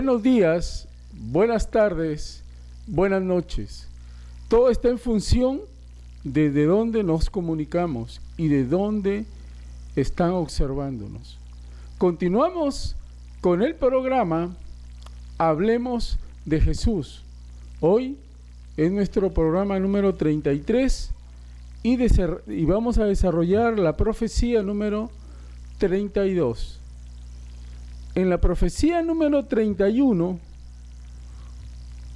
buenos días, buenas tardes, buenas noches. Todo está en función de dónde nos comunicamos y de dónde están observándonos. Continuamos con el programa Hablemos de Jesús. Hoy es nuestro programa número 33 y vamos a desarrollar la profecía número 32. En la profecía número 31,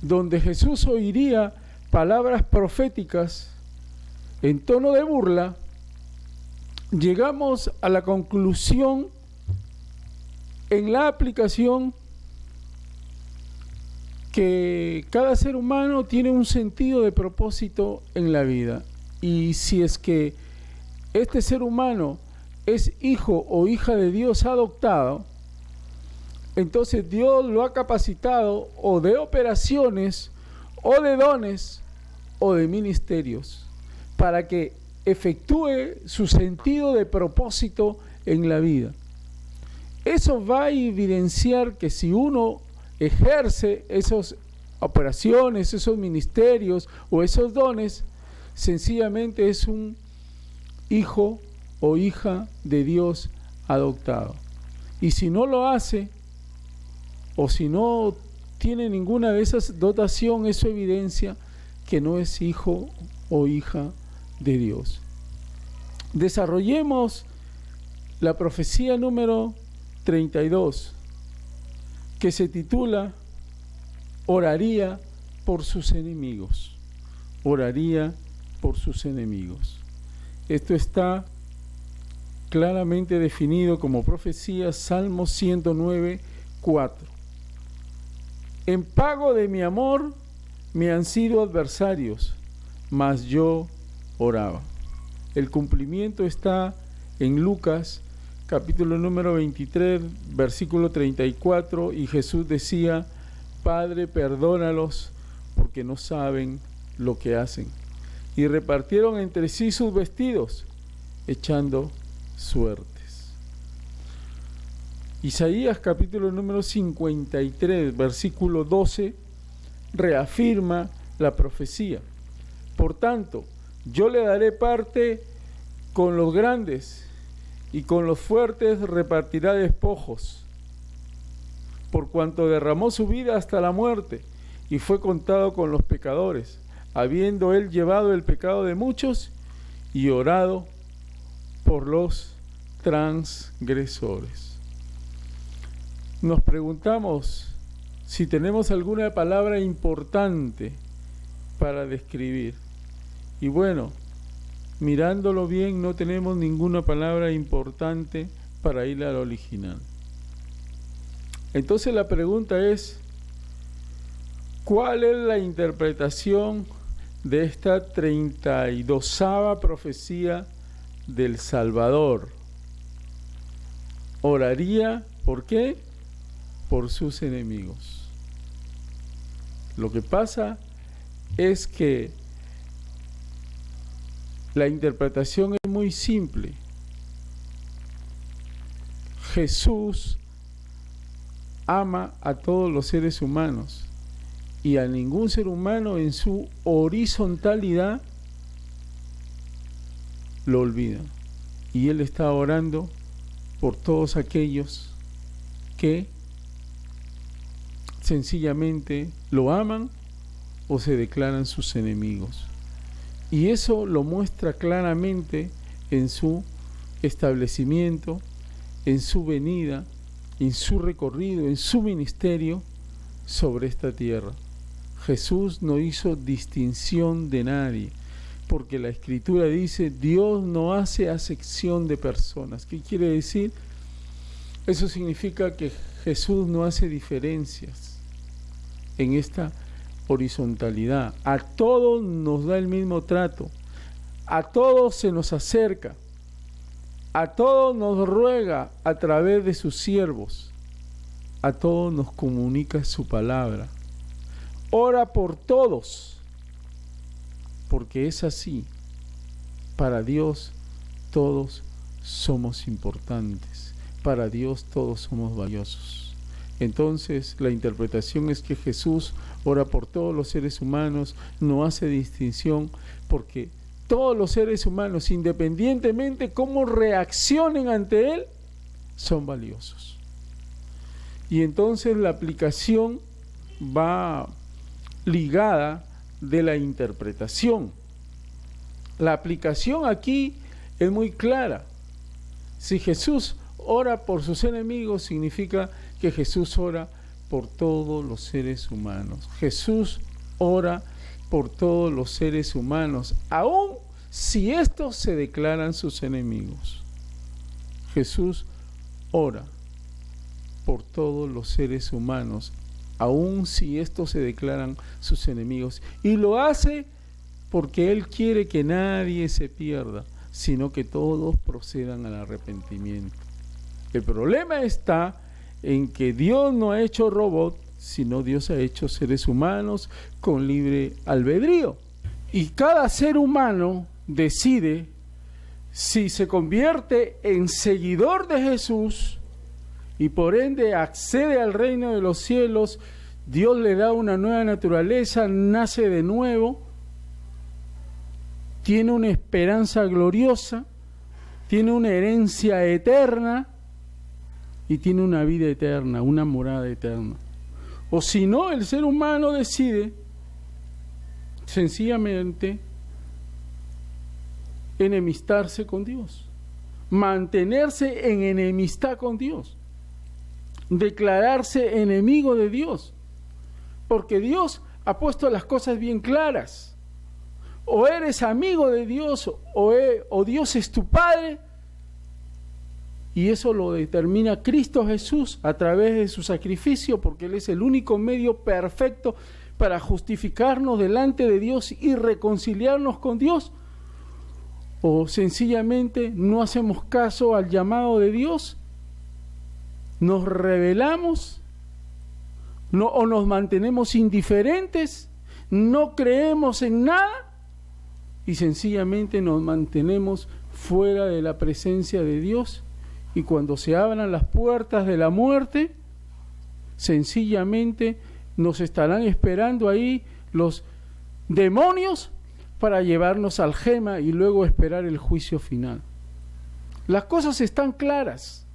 donde Jesús oiría palabras proféticas en tono de burla, llegamos a la conclusión en la aplicación que cada ser humano tiene un sentido de propósito en la vida. Y si es que este ser humano es hijo o hija de Dios adoptado, entonces Dios lo ha capacitado o de operaciones, o de dones, o de ministerios, para que efectúe su sentido de propósito en la vida. Eso va a evidenciar que si uno ejerce esas operaciones, esos ministerios o esos dones, sencillamente es un hijo o hija de Dios adoptado. Y si no lo hace, o si no tiene ninguna de esas dotación, eso evidencia que no es hijo o hija de Dios. Desarrollemos la profecía número 32, que se titula Oraría por sus enemigos. Oraría por sus enemigos. Esto está claramente definido como profecía, Salmo 109, 4. En pago de mi amor me han sido adversarios, mas yo oraba. El cumplimiento está en Lucas, capítulo número 23, versículo 34, y Jesús decía: Padre, perdónalos, porque no saben lo que hacen. Y repartieron entre sí sus vestidos, echando suertes. Isaías capítulo número 53, versículo 12, reafirma la profecía. Por tanto, yo le daré parte con los grandes, y con los fuertes repartirá despojos, por cuanto derramó su vida hasta la muerte, y fue contado con los pecadores, habiendo él llevado el pecado de muchos, y orado por los transgresores. Nos preguntamos si tenemos alguna palabra importante para describir. Y bueno, mirándolo bien, no tenemos ninguna palabra importante para ir al original. Entonces la pregunta es: ¿cuál es la interpretación de esta 32ª profecía del Salvador? Oraría, ¿por qué? Por sus enemigos. Lo que pasa es que la interpretación es muy simple. Jesús ama a todos los seres humanos y a ningún ser humano en su horizontalidad lo olvida. Y Él está orando por todos aquellos que sencillamente lo aman o se declaran sus enemigos. Y eso lo muestra claramente en su establecimiento, en su venida, en su recorrido, en su ministerio sobre esta tierra. Jesús no hizo distinción de nadie, porque la Escritura dice: Dios no hace acepción de personas. ¿Qué quiere decir? Eso significa que Jesús no hace diferencias en esta horizontalidad. A todos nos da el mismo trato, a todos se nos acerca, a todos nos ruega a través de sus siervos, a todos nos comunica su palabra. Ora por todos, porque es así. Para Dios todos somos importantes, para Dios todos somos valiosos. Entonces la interpretación es que Jesús ora por todos los seres humanos, no hace distinción, porque todos los seres humanos, independientemente cómo reaccionen ante Él, son valiosos. Y entonces la aplicación va ligada de la interpretación. La aplicación aquí es muy clara. Si Jesús ora por sus enemigos, significa que Jesús ora por todos los seres humanos. Jesús ora por todos los seres humanos, aun si estos se declaran sus enemigos. Jesús ora por todos los seres humanos, aun si estos se declaran sus enemigos. Y lo hace porque Él quiere que nadie se pierda, sino que todos procedan al arrepentimiento. El problema está en que Dios no ha hecho robots, sino Dios ha hecho seres humanos con libre albedrío. Y cada ser humano decide si se convierte en seguidor de Jesús y por ende accede al reino de los cielos. Dios le da una nueva naturaleza, nace de nuevo, tiene una esperanza gloriosa, tiene una herencia eterna y tiene una vida eterna, una morada eterna. O si no, el ser humano decide sencillamente enemistarse con Dios, mantenerse en enemistad con Dios, declararse enemigo de Dios, porque Dios ha puesto las cosas bien claras. O eres amigo de Dios o Dios es tu Padre, y eso lo determina Cristo Jesús a través de su sacrificio, porque Él es el único medio perfecto para justificarnos delante de Dios y reconciliarnos con Dios. O sencillamente no hacemos caso al llamado de Dios, nos rebelamos, o nos mantenemos indiferentes, no creemos en nada y sencillamente nos mantenemos fuera de la presencia de Dios. Y cuando se abran las puertas de la muerte, sencillamente nos estarán esperando ahí los demonios para llevarnos al gema y luego esperar el juicio final. Las cosas están claras.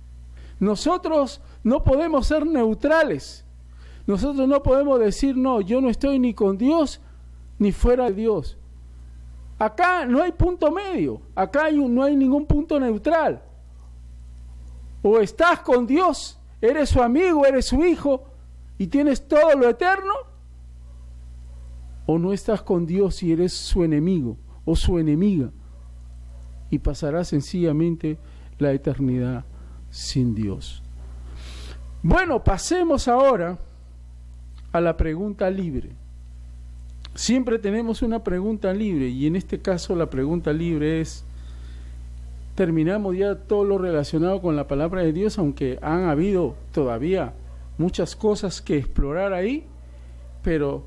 Nosotros no podemos ser neutrales. Nosotros no podemos decir, no, yo no estoy ni con Dios ni fuera de Dios. Acá no hay punto medio. Acá no hay ningún punto neutral. O estás con Dios, eres su amigo, eres su hijo y tienes todo lo eterno, o no estás con Dios y eres su enemigo o su enemiga y pasarás sencillamente la eternidad sin Dios. Bueno, pasemos ahora a la pregunta libre. Siempre tenemos una pregunta libre y en este caso la pregunta libre es: terminamos ya todo lo relacionado con la palabra de Dios, aunque han habido todavía muchas cosas que explorar ahí, pero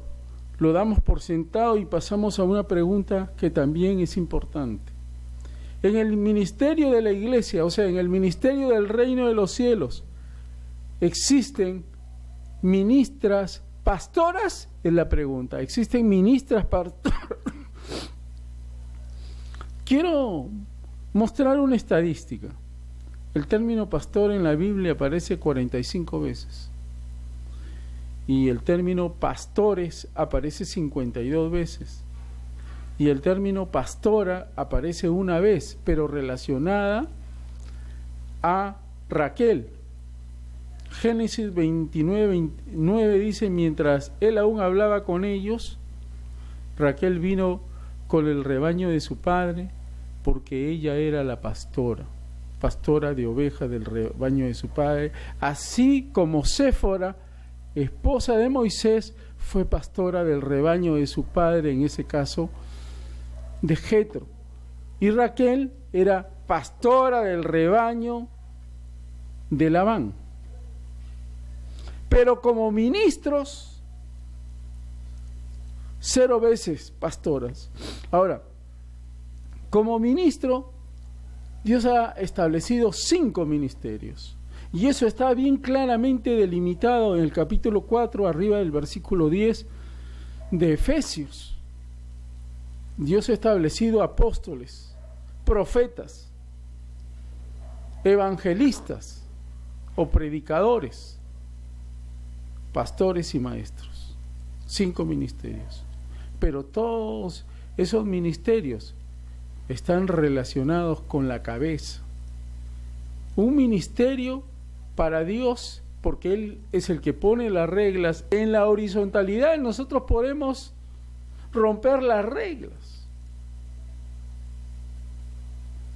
lo damos por sentado y pasamos a una pregunta que también es importante. En el ministerio de la iglesia, o sea, en el ministerio del reino de los cielos, ¿existen ministras pastoras? Es la pregunta. ¿Existen ministras pastoras? Quiero mostrar una estadística. El término pastor en la Biblia aparece 45 veces. Y el término pastores aparece 52 veces. Y el término pastora aparece una vez, pero relacionada a Raquel. Génesis 29 dice: mientras él aún hablaba con ellos, Raquel vino con el rebaño de su padre, porque ella era la pastora de ovejas del rebaño de su padre, así como Séfora, esposa de Moisés, fue pastora del rebaño de su padre, en ese caso de Jetro. Y Raquel era pastora del rebaño de Labán. Pero como ministros, 0 veces pastoras. Ahora, como ministro, Dios ha establecido 5 ministerios. Y eso está bien claramente delimitado en el capítulo 4, arriba del versículo 10 de Efesios. Dios ha establecido apóstoles, profetas, evangelistas o predicadores, pastores y maestros. 5 ministerios. Pero todos esos ministerios están relacionados con la cabeza. Un ministerio para Dios, porque Él es el que pone las reglas. En la horizontalidad nosotros podemos romper las reglas.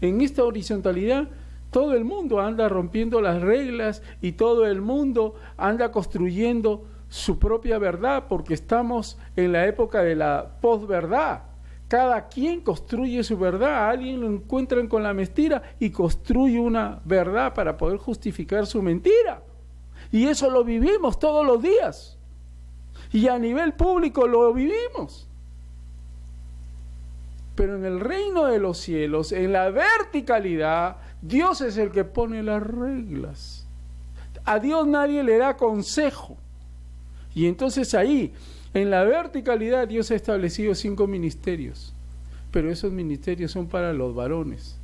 En esta horizontalidad todo el mundo anda rompiendo las reglas y todo el mundo anda construyendo su propia verdad, porque estamos en la época de la posverdad. Cada quien construye su verdad, alguien lo encuentran con la mentira y construye una verdad para poder justificar su mentira. Y eso lo vivimos todos los días. Y a nivel público lo vivimos. Pero en el reino de los cielos, en la verticalidad, Dios es el que pone las reglas. A Dios nadie le da consejo. Y entonces ahí, en la verticalidad, Dios ha establecido 5 ministerios. Pero esos ministerios son para los varones,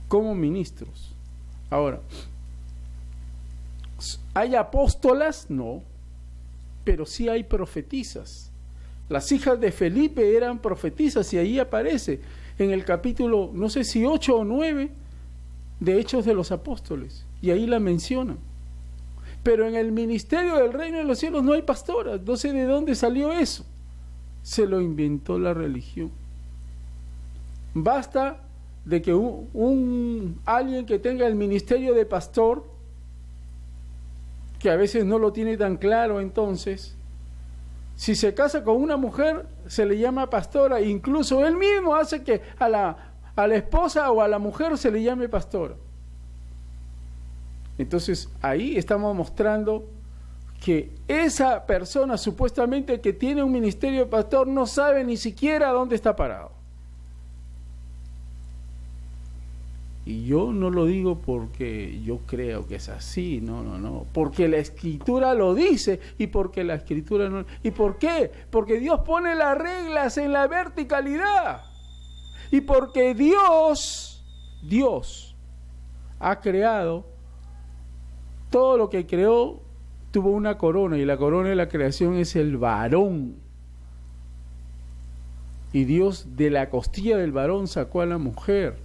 como ministros. Ahora, ¿hay apóstolas? No. Pero sí hay profetisas. Las hijas de Felipe eran profetisas y ahí aparece en el capítulo, no sé si 8 o 9, de Hechos de los Apóstoles. Y ahí la mencionan. Pero en el ministerio del reino de los cielos no hay pastoras. No sé de dónde salió eso. Se lo inventó la religión. Basta de que alguien que tenga el ministerio de pastor, que a veces no lo tiene tan claro, entonces, si se casa con una mujer, se le llama pastora. Incluso él mismo hace que a la esposa o a la mujer se le llame pastora. Entonces ahí estamos mostrando que esa persona supuestamente que tiene un ministerio de pastor no sabe ni siquiera dónde está parado. Y yo no lo digo porque yo creo que es así, no, porque la Escritura lo dice y porque la Escritura no. ¿Y por qué? Porque Dios pone las reglas en la verticalidad y porque Dios ha creado todo lo que creó. Tuvo una corona y la corona de la creación es el varón. Y Dios de la costilla del varón sacó a la mujer.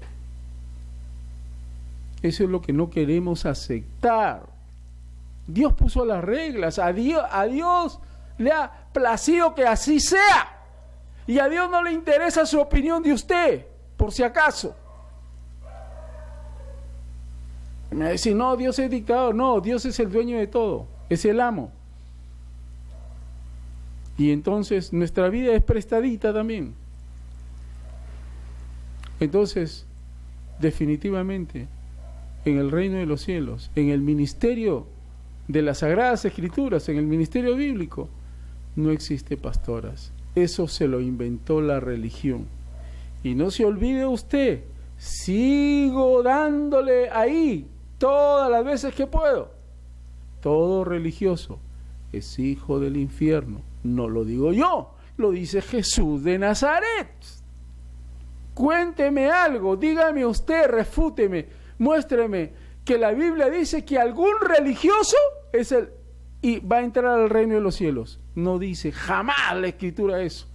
Eso es lo que no queremos aceptar. Dios puso las reglas. A Dios le ha placido que así sea. Y a Dios no le interesa su opinión de usted, por si acaso. Me va a decir, no, Dios es dictador. No, Dios es el dueño de todo. Es el amo. Y entonces nuestra vida es prestadita también. Entonces, definitivamente, en el reino de los cielos, en el ministerio de las Sagradas Escrituras, en el ministerio bíblico, no existe pastoras. Eso se lo inventó la religión. Y no se olvide usted, sigo dándole ahí todas las veces que puedo. Todo religioso es hijo del infierno. No lo digo yo, lo dice Jesús de Nazaret. Cuénteme algo, dígame usted, refúteme, muéstreme que la Biblia dice que algún religioso y va a entrar al reino de los cielos. No dice jamás la Escritura eso.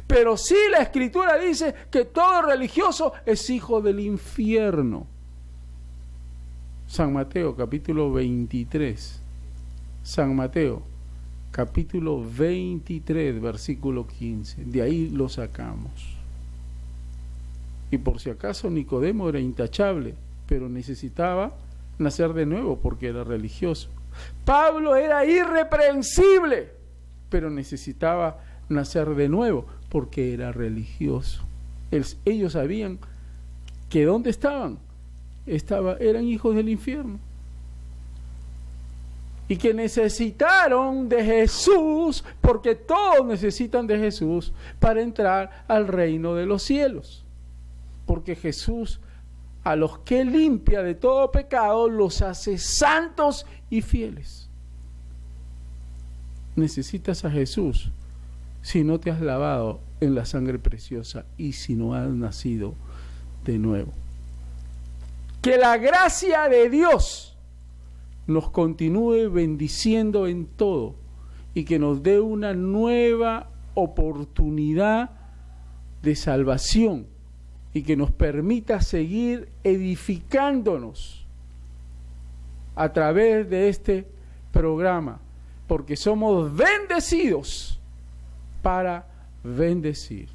Pero sí la Escritura dice que todo religioso es hijo del infierno. San Mateo, capítulo 23. San Mateo, capítulo 23, versículo 15. De ahí lo sacamos. Y por si acaso Nicodemo era intachable, pero necesitaba nacer de nuevo porque era religioso. Pablo era irreprensible, pero necesitaba nacer de nuevo porque era religioso. Ellos sabían que ¿dónde estaban? Eran hijos del infierno. Y que necesitaron de Jesús, porque todos necesitan de Jesús para entrar al reino de los cielos. Porque Jesús a los que limpia de todo pecado, los hace santos y fieles. Necesitas a Jesús si no te has lavado en la sangre preciosa y si no has nacido de nuevo. Que la gracia de Dios nos continúe bendiciendo en todo y que nos dé una nueva oportunidad de salvación y que nos permita seguir edificándonos a través de este programa, porque somos bendecidos para bendecir.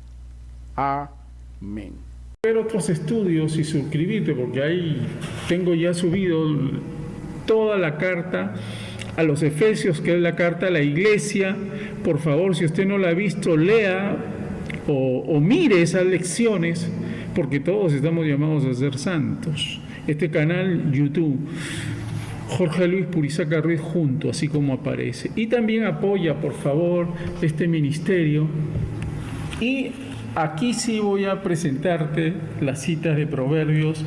Amén. Ver otros estudios y suscribirte, porque ahí tengo ya subido toda la carta a los Efesios, que es la carta a la iglesia. Por favor, si usted no la ha visto, lea o mire esas lecciones, porque todos estamos llamados a ser santos. Este canal YouTube, Jorge Luis Purizaca Ruiz junto, así como aparece. Y también apoya, por favor, este ministerio. Y aquí sí voy a presentarte las citas de Proverbios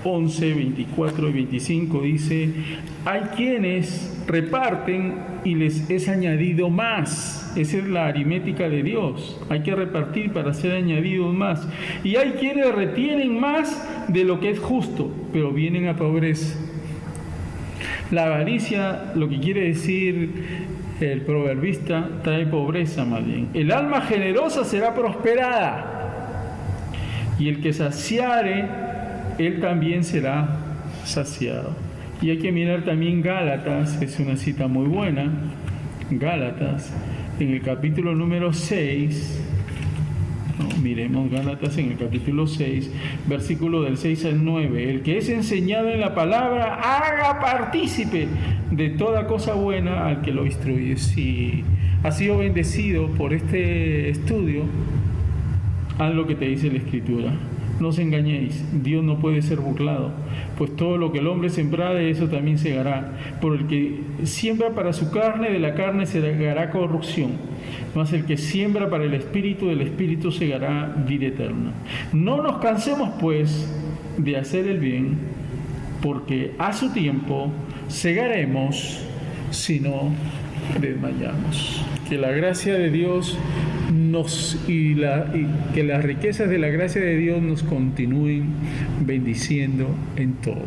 11, 24 y 25. Dice: hay quienes reparten y les es añadido más. Esa es la aritmética de Dios. Hay que repartir para ser añadidos más. Y hay quienes retienen más de lo que es justo, pero vienen a pobreza. La avaricia, lo que quiere decir el proverbista, trae pobreza más bien. El alma generosa será prosperada, y el que saciare, él también será saciado. Y hay que mirar también Gálatas, es una cita muy buena. Gálatas, en el capítulo número 6, miremos Gálatas en el capítulo 6, versículo del 6 al 9. El que es enseñado en la palabra, haga partícipe de toda cosa buena al que lo instruye. Si has sido bendecido por este estudio, haz lo que te dice la Escritura. No os engañéis, Dios no puede ser burlado, pues todo lo que el hombre sembrare, de eso también segará. Por el que siembra para su carne, de la carne segará corrupción, mas el que siembra para el Espíritu, del Espíritu segará vida eterna. No nos cansemos, pues, de hacer el bien, porque a su tiempo segaremos si no desmayamos. Que la gracia de Dios y que las riquezas de la gracia de Dios nos continúen bendiciendo en todo.